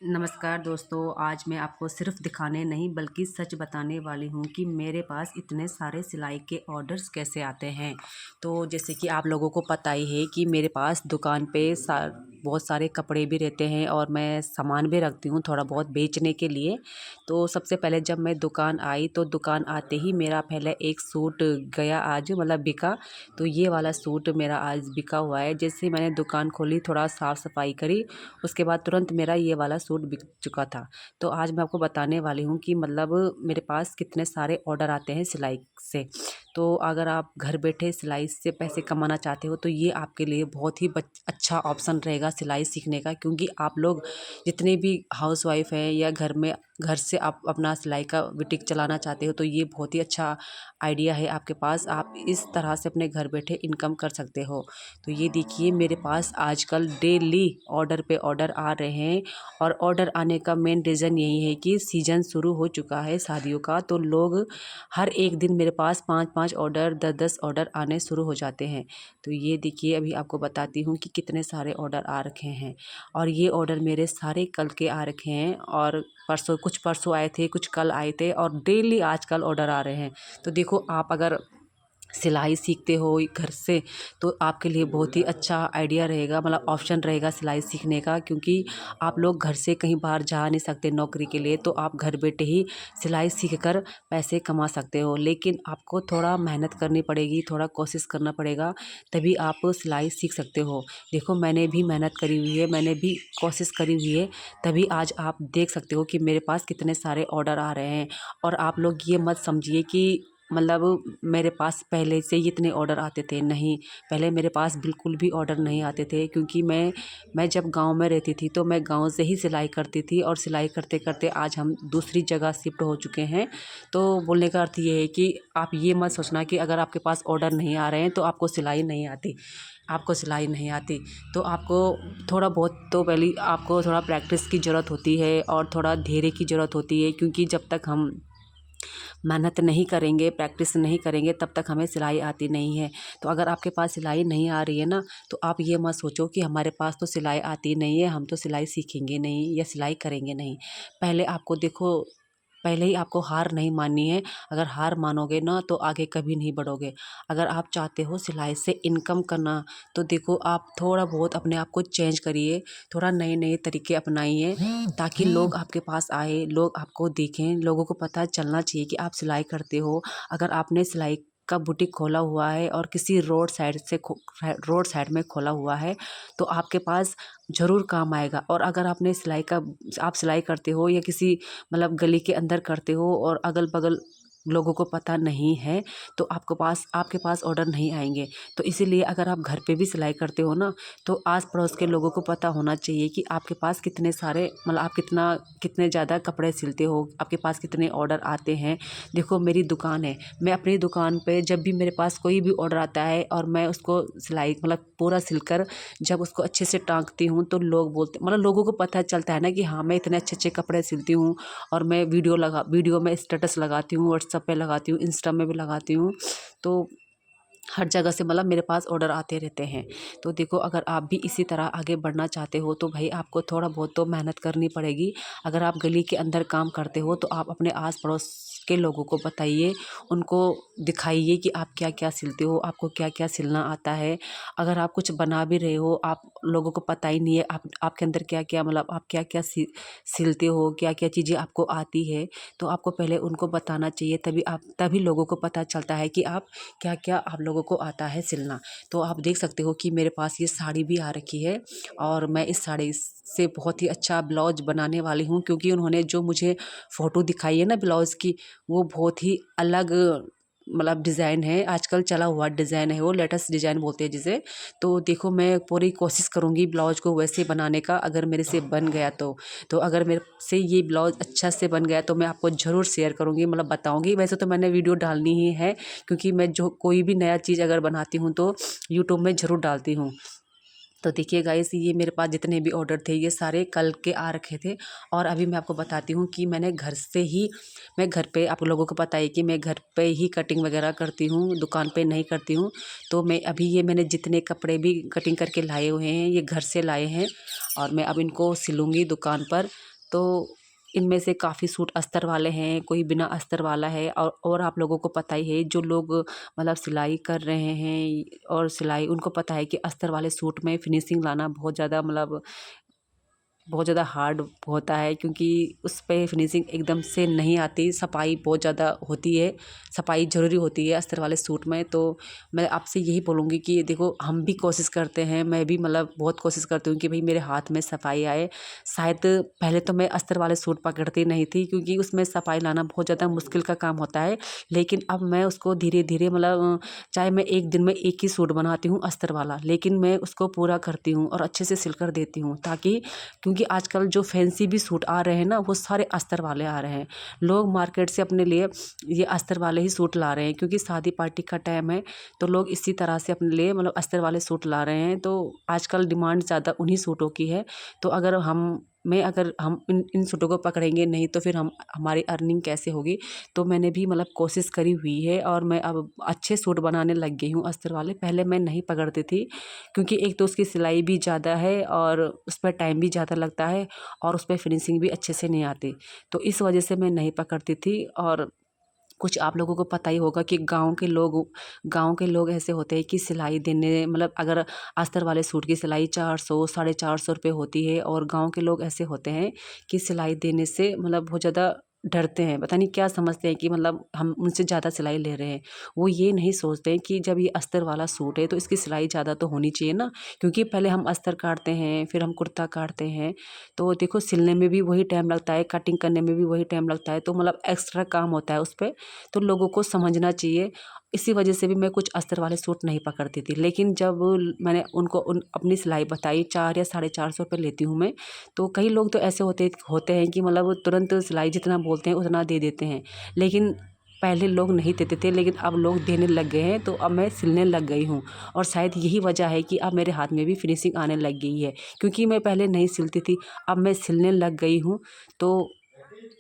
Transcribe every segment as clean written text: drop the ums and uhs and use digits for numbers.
नमस्कार दोस्तों, आज मैं आपको सिर्फ दिखाने नहीं बल्कि सच बताने वाली हूँ कि मेरे पास इतने सारे सिलाई के ऑर्डर्स कैसे आते हैं। तो जैसे कि आप लोगों को पता ही है कि मेरे पास दुकान पे बहुत सारे कपड़े भी रहते हैं और मैं सामान भी रखती हूँ थोड़ा बहुत बेचने के लिए। तो सबसे पहले जब मैं दुकान आई तो दुकान आते ही मेरा पहले एक सूट गया आज, मतलब बिका। तो ये वाला सूट मेरा आज बिका हुआ है। जैसे मैंने दुकान खोली, थोड़ा साफ़ सफाई करी, उसके बाद तुरंत मेरा ये वाला सूट बिक चुका था। तो आज मैं आपको बताने वाली हूँ कि मतलब मेरे पास कितने सारे ऑर्डर आते हैं सिलाई से। तो अगर आप घर बैठे सिलाई से पैसे कमाना चाहते हो तो ये आपके लिए बहुत ही अच्छा ऑप्शन रहेगा सिलाई सीखने का, क्योंकि आप लोग जितने भी हाउसवाइफ हैं या घर से आप अपना सिलाई का बुटीक चलाना चाहते हो तो ये बहुत ही अच्छा आइडिया है आपके पास। आप इस तरह से अपने घर बैठे इनकम कर सकते हो। तो ये देखिए, मेरे पास आजकल डेली ऑर्डर पे ऑर्डर आ रहे हैं। और ऑर्डर आने का मेन रीज़न यही है कि सीज़न शुरू हो चुका है शादियों का, तो लोग हर एक दिन मेरे पास 5-5 ऑर्डर, 10-10 ऑर्डर आने शुरू हो जाते हैं। तो ये देखिए, अभी आपको बताती हूँ कि कितने सारे ऑर्डर आ रखे हैं। और ये ऑर्डर मेरे सारे कल के आ रखे हैं, और कुछ परसों आए थे, कुछ कल आए थे, और डेली आजकल ऑर्डर आ रहे हैं। तो देखो, आप अगर सिलाई सीखते हो घर से तो आपके लिए बहुत ही अच्छा आइडिया रहेगा, मतलब ऑप्शन रहेगा सिलाई सीखने का, क्योंकि आप लोग घर से कहीं बाहर जा नहीं सकते नौकरी के लिए, तो आप घर बैठे ही सिलाई सीख कर पैसे कमा सकते हो। लेकिन आपको थोड़ा मेहनत करनी पड़ेगी, थोड़ा कोशिश करना पड़ेगा, तभी आप सिलाई सीख सकते हो। देखो, मैंने भी मेहनत करी हुई है, मैंने भी कोशिश करी हुई है, तभी आज आप देख सकते हो कि मेरे पास कितने सारे ऑर्डर आ रहे हैं। और आप लोग ये मत समझिए कि मतलब मेरे पास पहले से ही इतने ऑर्डर आते थे, नहीं। पहले मेरे पास बिल्कुल भी ऑर्डर नहीं आते थे, क्योंकि मैं जब गांव में रहती थी तो मैं गांव से ही सिलाई करती थी, और सिलाई करते करते आज हम दूसरी जगह शिफ्ट हो चुके हैं। तो बोलने का अर्थ ये है कि आप ये मत सोचना कि अगर आपके पास ऑर्डर नहीं आ रहे हैं तो आपको सिलाई नहीं आती। आपको सिलाई नहीं आती तो आपको थोड़ा बहुत, तो पहले आपको थोड़ा प्रैक्टिस की ज़रूरत होती है और थोड़ा धैर्य की ज़रूरत होती है, क्योंकि जब तक हम मेहनत नहीं करेंगे, प्रैक्टिस नहीं करेंगे, तब तक हमें सिलाई आती नहीं है। तो अगर आपके पास सिलाई नहीं आ रही है ना, तो आप ये मत सोचो कि हमारे पास तो सिलाई आती नहीं है, हम तो सिलाई सीखेंगे नहीं या सिलाई करेंगे नहीं। पहले आपको देखो, पहले ही आपको हार नहीं माननी है। अगर हार मानोगे ना तो आगे कभी नहीं बढ़ोगे। अगर आप चाहते हो सिलाई से इनकम करना, तो देखो, आप थोड़ा बहुत अपने आप को चेंज करिए, थोड़ा नए नए तरीके अपनाइए, ताकि लोग आपके पास आए, लोग आपको देखें, लोगों को पता चलना चाहिए कि आप सिलाई करते हो। अगर आपने सिलाई का बुटीक खोला हुआ है और किसी रोड साइड में खोला हुआ है, तो आपके पास ज़रूर काम आएगा। और अगर आप सिलाई करते हो या किसी मतलब गली के अंदर करते हो और अगल बगल लोगों को पता नहीं है, तो आपके पास ऑर्डर नहीं आएंगे। तो इसीलिए अगर आप घर पे भी सिलाई करते हो ना, तो आस पड़ोस के लोगों को पता होना चाहिए कि आपके पास कितने सारे, मतलब आप कितने ज़्यादा कपड़े सिलते हो, आपके पास कितने ऑर्डर आते हैं। देखो, मेरी दुकान है, मैं अपनी दुकान पे जब भी मेरे पास कोई भी ऑर्डर आता है और मैं उसको सिलाई मतलब पूरा सिलकर जब उसको अच्छे से टाँकती हूँ, तो लोगों को पता चलता है ना कि हाँ, मैं इतने अच्छे अच्छे कपड़े सिलती हूँ। और मैं वीडियो में स्टेटस लगाती हूँ, व्हाट्सएप पे लगाती हूँ, इंस्टा में भी लगाती हूँ। तो हर जगह से मतलब मेरे पास ऑर्डर आते रहते हैं। तो देखो, अगर आप भी इसी तरह आगे बढ़ना चाहते हो तो भाई आपको थोड़ा बहुत तो मेहनत करनी पड़ेगी। अगर आप गली के अंदर काम करते हो तो आप अपने आस पड़ोस के लोगों को बताइए, उनको दिखाइए कि आप क्या क्या सिलते हो, आपको क्या क्या सिलना आता है। अगर आप कुछ बना भी रहे हो, आप लोगों को पता ही नहीं है आपके अंदर क्या क्या, मतलब आप क्या क्या सिलते हो, क्या क्या चीज़ें आपको आती है, तो आपको पहले उनको बताना चाहिए। तभी लोगों को पता चलता है कि क्या क्या आप लोगों को आता है सिलना। तो आप देख सकते हो कि मेरे पास ये साड़ी भी आ रखी है, और मैं इस साड़ी से बहुत ही अच्छा ब्लाउज बनाने वाली हूँ, क्योंकि उन्होंने जो मुझे फ़ोटो दिखाई है ना ब्लाउज़ की, वो बहुत ही अलग मतलब डिज़ाइन है, आजकल चला हुआ डिज़ाइन है, वो लेटेस्ट डिज़ाइन बोलते हैं जिसे। तो देखो, मैं पूरी कोशिश करूँगी ब्लाउज़ को वैसे बनाने का, अगर मेरे से बन गया तो अगर मेरे से ये ब्लाउज़ अच्छा से बन गया तो मैं आपको ज़रूर शेयर करूँगी, मतलब बताऊँगी। वैसे तो मैंने वीडियो डालनी ही है, क्योंकि मैं जो कोई भी नया चीज़ अगर बनाती हूँ तो यूट्यूब में ज़रूर डालती हूँ। तो देखिए गाइस, ये मेरे पास जितने भी ऑर्डर थे ये सारे कल के आ रखे थे। और अभी मैं आपको बताती हूँ कि मैंने घर से ही, मैं घर पे, आप लोगों को पता है कि मैं घर पे ही कटिंग वगैरह करती हूँ, दुकान पे नहीं करती हूँ। तो मैं अभी ये मैंने जितने कपड़े भी कटिंग करके लाए हुए हैं ये घर से लाए हैं और मैं अब इनको सिलूँगी दुकान पर। तो इनमें से काफ़ी सूट अस्तर वाले हैं, कोई बिना अस्तर वाला है। और आप लोगों को पता ही है, जो लोग मतलब सिलाई कर रहे हैं और सिलाई, उनको पता है कि अस्तर वाले सूट में फिनिशिंग लाना बहुत ज़्यादा मतलब बहुत ज़्यादा हार्ड होता है, क्योंकि उस पे फिनिशिंग एकदम से नहीं आती, सफाई बहुत ज़्यादा होती है, सफाई ज़रूरी होती है अस्तर वाले सूट में। तो मैं आपसे यही बोलूँगी कि देखो, हम भी कोशिश करते हैं, मैं भी मतलब बहुत कोशिश करती हूँ कि भाई मेरे हाथ में सफाई आए। शायद पहले तो मैं अस्तर वाले सूट पकड़ती नहीं थी, क्योंकि उसमें सफाई लाना बहुत ज़्यादा मुश्किल का काम होता है। लेकिन अब मैं उसको धीरे धीरे मतलब चाहे मैं एक दिन में एक ही सूट बनाती हूँ अस्तर वाला, लेकिन मैं उसको पूरा करती हूँ और अच्छे से सिल कर देती हूँ, ताकि क्योंकि आजकल जो फैंसी भी सूट आ रहे हैं ना, वो सारे अस्तर वाले आ रहे हैं। लोग मार्केट से अपने लिए ये अस्तर वाले ही सूट ला रहे हैं, क्योंकि शादी पार्टी का टाइम है, तो लोग इसी तरह से अपने लिए मतलब अस्तर वाले सूट ला रहे हैं। तो आजकल डिमांड ज़्यादा उन्हीं सूटों की है। तो अगर हम इन सूटों को पकड़ेंगे नहीं तो फिर हमारी अर्निंग कैसे होगी। तो मैंने भी मतलब कोशिश करी हुई है और मैं अब अच्छे सूट बनाने लग गई हूँ अस्तर वाले। पहले मैं नहीं पकड़ती थी, क्योंकि एक तो उसकी सिलाई भी ज़्यादा है और उस पर टाइम भी ज़्यादा लगता है और उस पर फिनिशिंग भी अच्छे से नहीं आती। तो इस वजह से मैं नहीं पकड़ती थी। और कुछ आप लोगों को पता ही होगा कि गांव के लोग ऐसे होते हैं कि सिलाई देने मतलब अगर अस्तर वाले सूट की सिलाई 400 450 रुपये होती है, और गांव के लोग ऐसे होते हैं कि सिलाई देने से मतलब बहुत ज़्यादा डरते हैं, पता नहीं क्या समझते हैं कि मतलब हम उनसे ज़्यादा सिलाई ले रहे हैं। वो ये नहीं सोचते हैं कि जब ये अस्तर वाला सूट है तो इसकी सिलाई ज़्यादा तो होनी चाहिए ना, क्योंकि पहले हम अस्तर काटते हैं, फिर हम कुर्ता काटते हैं। तो देखो, सिलने में भी वही टाइम लगता है, कटिंग करने में भी वही टाइम लगता है, तो मतलब एक्स्ट्रा काम होता है उस पर। तो लोगों को समझना चाहिए। इसी वजह से भी मैं कुछ अस्तर वाले सूट नहीं पकड़ती थी। लेकिन जब मैंने उनको अपनी सिलाई बताई, 4 या 450 रुपये लेती हूँ मैं, होते कई लोग तो ऐसे होते हैं कि मतलब वो तुरंत सिलाई जितना बोलते हैं उतना दे देते हैं। लेकिन पहले लोग नहीं देते थे, लेकिन अब लोग देने लग गए हैं, तो अब मैं सिलने लग गई हूँ। और शायद यही वजह है कि अब मेरे हाथ में भी फिनिशिंग आने लग गई है, क्योंकि मैं पहले नहीं सिलती थी, अब मैं सिलने लग गई हूँ। तो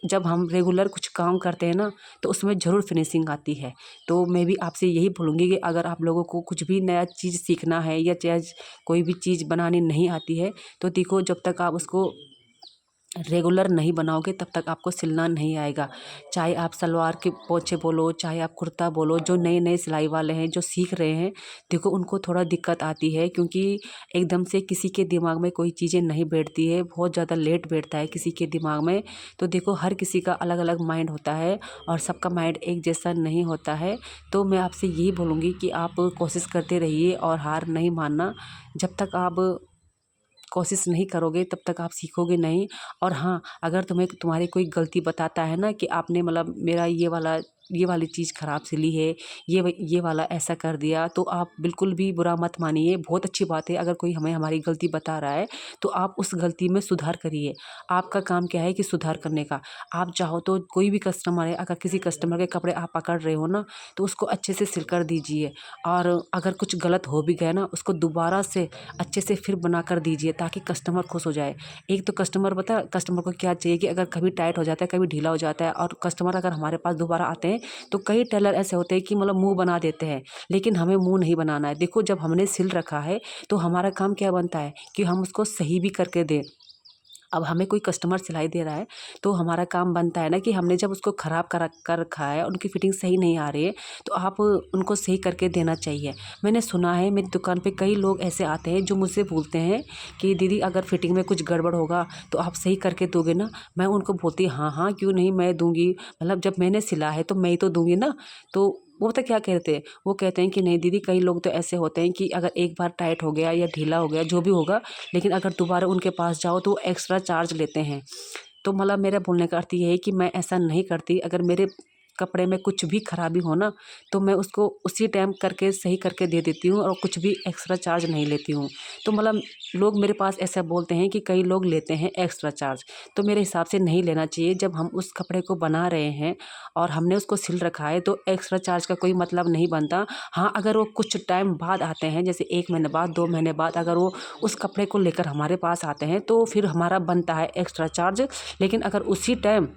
जब हम रेगुलर कुछ काम करते हैं ना, तो उसमें ज़रूर फिनिशिंग आती है। तो मैं भी आपसे यही बोलूँगी कि अगर आप लोगों को कुछ भी नया चीज़ सीखना है या चाहे कोई भी चीज़ बनानी नहीं आती है, तो देखो, जब तक आप उसको रेगुलर नहीं बनाओगे तब तक आपको सिलना नहीं आएगा। चाहे आप सलवार के पोंछे बोलो, चाहे आप कुर्ता बोलो, जो नए नए सिलाई वाले हैं जो सीख रहे हैं, देखो उनको थोड़ा दिक्कत आती है, क्योंकि एकदम से किसी के दिमाग में कोई चीज़ें नहीं बैठती है, बहुत ज़्यादा लेट बैठता है किसी के दिमाग में। तो देखो, हर किसी का अलग अलग माइंड होता है और सबका माइंड एक जैसा नहीं होता है। तो मैं आपसे यही बोलूँगी कि आप कोशिश करते रहिए और हार नहीं मानना। जब तक आप कोशिश नहीं करोगे तब तक आप सीखोगे नहीं। और हाँ, अगर तुम्हारी कोई गलती बताता है ना कि आपने मतलब मेरा ये वाली चीज़ ख़राब सिली है, ये वाला ऐसा कर दिया, तो आप बिल्कुल भी बुरा मत मानिए। बहुत अच्छी बात है, अगर कोई हमें हमारी गलती बता रहा है तो आप उस गलती में सुधार करिए। आपका काम क्या है कि सुधार करने का। आप चाहो तो कोई भी कस्टमर है, अगर किसी कस्टमर के कपड़े आप पकड़ रहे हो ना, तो उसको अच्छे से सिल कर दीजिए। और अगर कुछ गलत हो भी गया ना, उसको दोबारा से अच्छे से फिर बना कर दीजिए, ताकि कस्टमर खुश हो जाए। एक तो कस्टमर को क्या चाहिए कि अगर कभी टाइट हो जाता है, कभी ढीला हो जाता है, और कस्टमर अगर हमारे पास दोबारा आते हैं, तो कई टेलर ऐसे होते हैं कि मतलब मुंह बना देते हैं, लेकिन हमें मुंह नहीं बनाना है। देखो, जब हमने सिल रखा है तो हमारा काम क्या बनता है कि हम उसको सही भी करके दें। अब हमें कोई कस्टमर सिलाई दे रहा है, तो हमारा काम बनता है ना कि हमने जब उसको ख़राब कर रखा है, उनकी फिटिंग सही नहीं आ रही है, तो आप उनको सही करके देना चाहिए। मैंने सुना है, मेरी दुकान पे कई लोग ऐसे आते हैं जो मुझसे बोलते हैं कि दीदी, अगर फिटिंग में कुछ गड़बड़ होगा तो आप सही करके दोगे ना। मैं उनको बोलती, हाँ हाँ, क्यों नहीं, मैं दूंगी। मतलब जब मैंने सिला है तो मैं ही तो दूंगी ना। तो वो पता क्या कहते हैं, वो कहते हैं कि नहीं दीदी, कई लोग तो ऐसे होते हैं कि अगर एक बार टाइट हो गया या ढीला हो गया, जो भी होगा, लेकिन अगर दोबारा उनके पास जाओ तो वो एक्स्ट्रा चार्ज लेते हैं। तो मतलब मेरा बोलने का अर्थ ये है कि मैं ऐसा नहीं करती। अगर मेरे कपड़े में कुछ भी खराबी हो ना, तो मैं उसको उसी टाइम करके सही करके दे देती हूँ और कुछ भी एक्स्ट्रा चार्ज नहीं लेती हूँ। तो मतलब लोग मेरे पास ऐसा बोलते हैं कि कई लोग लेते हैं एक्स्ट्रा चार्ज, तो मेरे हिसाब से नहीं लेना चाहिए। जब हम उस कपड़े को बना रहे हैं और हमने उसको सिल रखा है तो एक्स्ट्रा चार्ज का कोई मतलब नहीं बनता। हाँ, अगर वो कुछ टाइम बाद आते हैं, जैसे 1 महीने बाद, 2 महीने बाद अगर वो उस कपड़े को लेकर हमारे पास आते हैं तो फिर हमारा बनता है एक्स्ट्रा चार्ज। लेकिन अगर उसी टाइम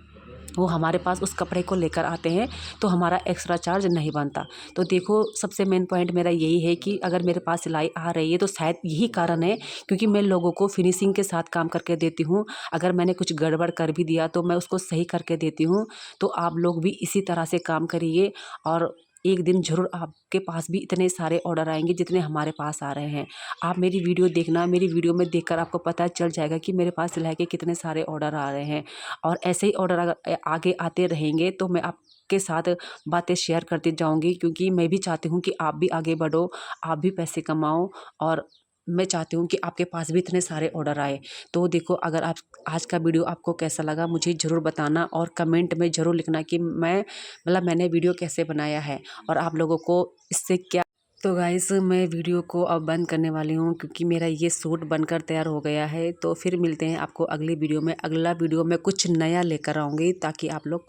वो हमारे पास उस कपड़े को लेकर आते हैं तो हमारा एक्स्ट्रा चार्ज नहीं बनता। तो देखो, सबसे मेन पॉइंट मेरा यही है कि अगर मेरे पास सिलाई आ रही है तो शायद यही कारण है, क्योंकि मैं लोगों को फिनिशिंग के साथ काम करके देती हूँ। अगर मैंने कुछ गड़बड़ कर भी दिया तो मैं उसको सही करके देती हूँ। तो आप लोग भी इसी तरह से काम करिए और एक दिन ज़रूर आपके पास भी इतने सारे ऑर्डर आएंगे जितने हमारे पास आ रहे हैं। आप मेरी वीडियो देखना, मेरी वीडियो में देखकर आपको पता चल जाएगा कि मेरे पास सिलाई के कितने सारे ऑर्डर आ रहे हैं। और ऐसे ही ऑर्डर अगर आगे आते रहेंगे तो मैं आपके साथ बातें शेयर करती जाऊंगी, क्योंकि मैं भी चाहती हूँ कि आप भी आगे बढ़ो, आप भी पैसे कमाओ, और मैं चाहती हूँ कि आपके पास भी इतने सारे ऑर्डर आए। तो देखो, अगर आप आज का वीडियो आपको कैसा लगा मुझे ज़रूर बताना और कमेंट में ज़रूर लिखना कि मैंने वीडियो कैसे बनाया है और आप लोगों को इससे क्या। तो गाइस, मैं वीडियो को अब बंद करने वाली हूँ, क्योंकि मेरा ये सूट बनकर तैयार हो गया है। तो फिर मिलते हैं आपको अगली वीडियो में। अगला वीडियो में कुछ नया लेकर आऊँगी ताकि आप लोग